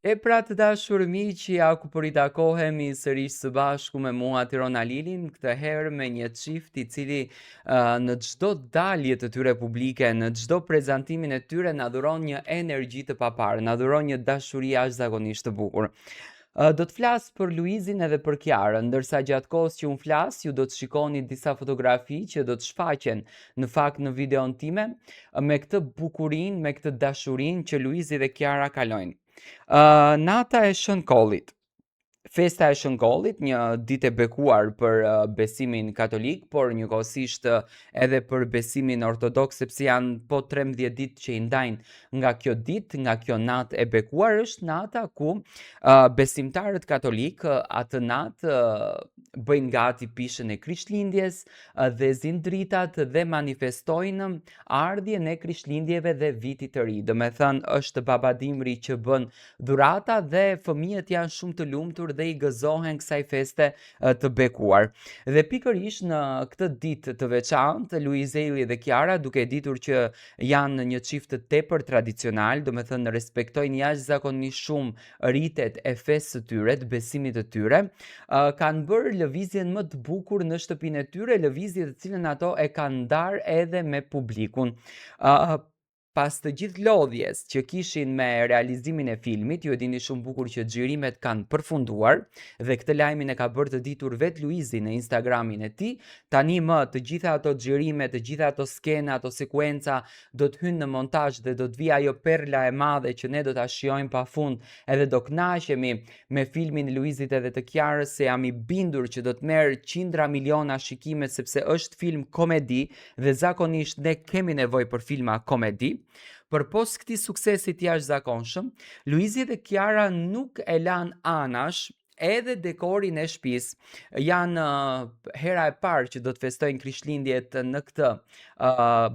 E pra të dashur miq, ja ku po ritakohemi sërish së bashku me mua Tirona Lilin, këtë herë me një çift i cili në çdo dalje të tyre publike, në çdo prezantimin e tyre na dhuron një energji të paparë, na dhuron një dashuri jashtëzakonisht të bukur. Do të flas për Luizin edhe për Kiarën, ndërsa gjatë kohës që unë flas, ju do të shikoni disa fotografi që do të shfaqen në fakt në videon time me këtë bukurinë, me këtë dashurinë që Luizi dhe Kiara kalojnë. Nata e Shënkollit. Festa e Shënkollit, një ditë e bekuar për besimin katolik, por njëkohësisht edhe për besimin ortodoks, sepse janë po 13 ditë që i ndajnë nga kjo ditë, nga kjo natë e bekuar. Është nata ku besimtarët katolik atë natë bëjnë gati pishën e Krishtlindjes dhe zindritat dhe manifestojnë ardhjen e Krishtlindjeve dhe vitit të ri. Do me thënë është babadimri që bën dhurata dhe fëmijët janë shumë të lumtur dhe i gëzohen kësaj feste të bekuar. Dhe pikërisht në këtë ditë të veçantë, Luizeli dhe Kiara, duke ditur që janë një çift të tepër tradicional, do me thënë respektojnë jashtëzakonisht shumë ritet e festës së tyre, të besimit të tyre, kanë bërë lëvizjen më të bukur në shtëpinë e tyre, lëvizje të cilën ato e kanë ndarë edhe me publikun. Pas të gjithë lodhjes që kishin me realizimin e filmit, ju e dini shumë bukur që xhirimet kanë përfunduar dhe këtë lajmin e ka bërë të ditur vet Luizi në Instagramin e tij. Tani më të gjitha ato xhirime, të gjitha ato skena, ato sekuenca do të hynë në montazh dhe do të vijë ajo perla e madhe që ne do ta shijojmë pafund edhe do kënaqemi me filmin e Luizit edhe të Kiarës, se jam i bindur që do të merr qindra miliona shikime sepse është film komedi dhe zakonisht ne kemi nevojë për filma komedi. Përpos këtij suksesit jashtëzakonshëm, Luizi dhe Kiara nuk e lanë anash edhe dekorin e shtëpisë. Janë hera e parë që do të festojnë Krishtlindjet në këtë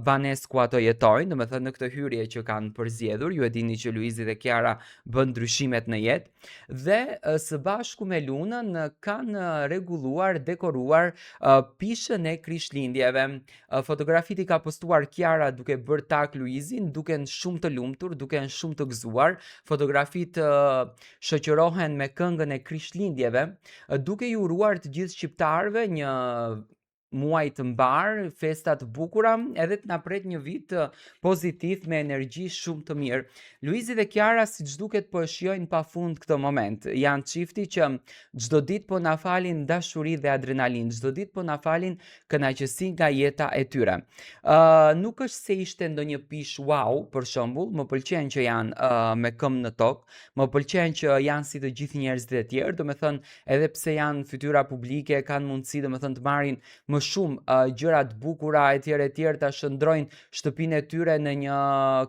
banesë ku ato jetojnë, do me thënë në këtë hyrje që kanë përzgjedhur. Ju e dini që Luizi dhe Kiara bën ndryshimet në jetë dhe së bashku me Lunën kanë rregulluar, dekoruar pishën e Krishtlindjeve. Fotografitë i ka postuar Kiara duke bërë tak Luizin, duken shumë të lumtur, duken shumë të gëzuar. Fotografitë shoqërohen me këngën e Krishtlindjeve, duke i uruar të gjithë shqiptarëve një muaj të mbar, festa të bukura, edhe të na pret një vit pozitiv me energji shumë të mirë. Luizi dhe Kiara, siç duket, po e shijojnë pafund këtë moment. Janë çifti që çdo ditë po na falin dashuri dhe adrenalin, çdo ditë po na falin kënaqësi nga jeta e tyre. Nuk është se ishte ndonjë pish wow, për shembull, më pëlqen që janë me këmbë në tokë, më pëlqen që janë si të gjithë njerëzit e tjerë, do me thënë edhe pse janë fytyra publike, kanë mundësi do me thënë të marrin më shumë gjëra të bukura e tjerë ta shndrojnë shtëpinë e tyre në një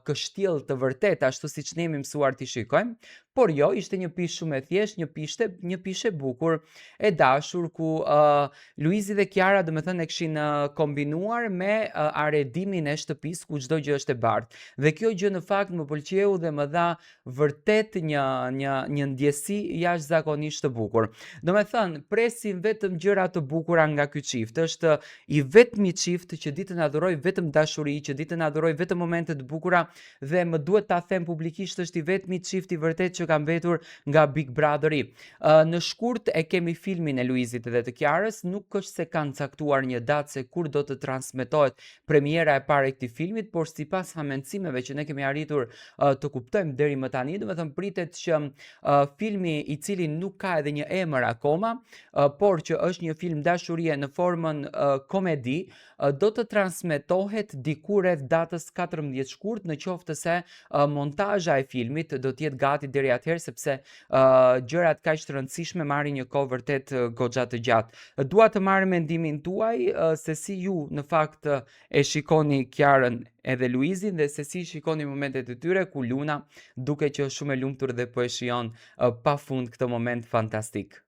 kështjell të vërtet, ashtu siç ne jemi mësuar t'i shikojmë. Por jo, ishte një pish shumë e thjeshtë, një pish e bukur, e dashur, ku Luizi dhe Kiara do me thënë e kishin kombinuar me aredimin e shtëpisë ku çdo gjë është e bardhë. Dhe kjo gjë në fakt më pëlqeu dhe më dha vërtet një ndjesi jashtëzakonisht të bukur. Do me thënë, presim vetëm gjëra të bukura nga ky çift. Është i vetmi çift që ditë na dhuroi vetëm dashuri, që ditë na dhuroi vetëm momente të bukura dhe më duhet ta them publikisht, është i vetmi çift i vërtet që ka mbetur nga Big Brotheri. Në shkurt e kemi filmin e Luizit dhe të Kiarës, nuk është se kanë caktuar një datë se kur do të transmetohet premiera e parë e këtij filmit, por sipas hamencimeve që ne kemi arritur të kuptojmë deri më tani, do të thënë pritet që filmi i cili nuk ka edhe një emër akoma, por që është një film dashurie në formën komedi, do të transmetohet diku rreth datës 14 shkurt, në qoftë se montazha e filmit do të jetë gati deri atëherë, sepse gjërat kaq të rëndësishme marrin një kohë vërtet goxha të gjatë. Dua të marr mendimin tuaj se si ju në fakt e shikoni Kiarën edhe Luizin dhe se si shikoni momentet e tyre ku Luna duke që është shumë e lumtur dhe po e shijon pafund këtë moment fantastik.